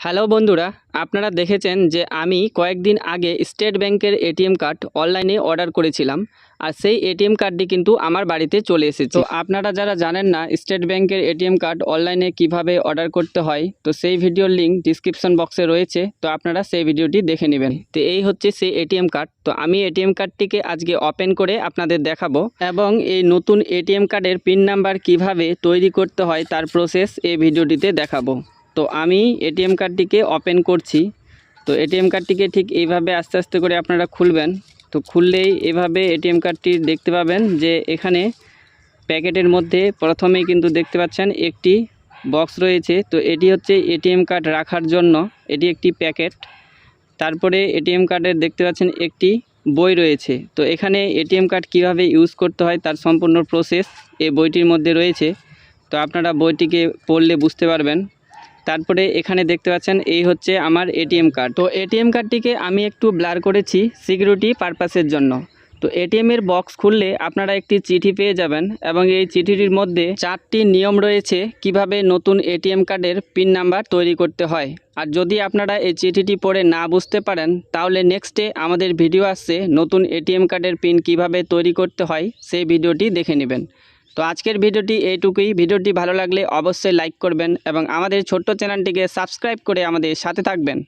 Hello বন্ধুরা, আপনারা দেখেছেন যে আমি কয়েকদিন আগে স্টেট ব্যাংকের এটিএম কার্ড অনলাইনে অর্ডার করেছিলাম আর সেই এটিএম কার্ডটি কিন্তু আমার বাড়িতে চলে এসেছে। তো আপনারা যারা জানেন না স্টেট ব্যাংকের এটিএম কার্ড অনলাইনে কিভাবে অর্ডার করতে হয়, তো সেই ভিডিওর লিঙ্ক ডিসক্রিপশন বক্সে রয়েছে, তো আপনারা সেই ভিডিওটি দেখে নেবেন। তো এই হচ্ছে সেই এটিএম কার্ড। তো আমি এটিএম কার্ডটিকে আজকে ওপেন করে আপনাদের দেখাবো এবং এই নতুন এটিএম কার্ডের পিন নাম্বার কিভাবে তৈরি করতে হয় তার প্রসেস এই ভিডিওটিতে দেখাবো। তো আমি এটিএম কার্ডটিকে ওপেন করছি। তো এটিএম কার্ডটিকে ঠিক এইভাবে আস্তে আস্তে করে আপনারা খুলবেন। তো খুললেই এভাবে এটিএম কার্ডটি দেখতে পাবেন যে এখানে প্যাকেটের মধ্যে প্রথমেই কিন্তু দেখতে পাচ্ছেন একটি বক্স রয়েছে। তো এটি হচ্ছে এটিএম কার্ড রাখার জন্য, এটি একটি প্যাকেট। তারপরে এটিএম কার্ডের দেখতে পাচ্ছেন একটি বই রয়েছে। তো এখানে এটিএম কার্ড কীভাবে ইউজ করতে হয় তার সম্পূর্ণ প্রসেস এই বইটির মধ্যে রয়েছে। তো আপনারা বইটিকে পড়লে বুঝতে পারবেন। তারপরে এখানে দেখতে পাচ্ছেন এই হচ্ছে আমার এটিএম কার্ড। তো এটিএম কার্ডটিকে আমি একটু ব্লার করেছি সিকিউরিটি পারপাসের জন্য। তো এটিএমের বক্স খুললে আপনারা একটি চিঠি পেয়ে যাবেন এবং এই চিঠিটির মধ্যে 4টি নিয়ম রয়েছে কিভাবে নতুন এটিএম কার্ডের পিন নাম্বার তৈরি করতে হয়। আর যদি আপনারা এই চিঠিটি পড়ে না বুঝতে পারেন তাহলে নেক্সটে আমাদের ভিডিও আসছে নতুন এটিএম কার্ডের পিন কিভাবে তৈরি করতে হয়, সেই ভিডিওটি দেখে নেবেন। তো আজকের ভিডিওটি এইটুকুই। ভিডিওটি ভালো লাগলে অবশ্যই লাইক করবেন এবং আমাদের ছোট্ট চ্যানেলটিকে সাবস্ক্রাইব করে আমাদের সাথে থাকবেন।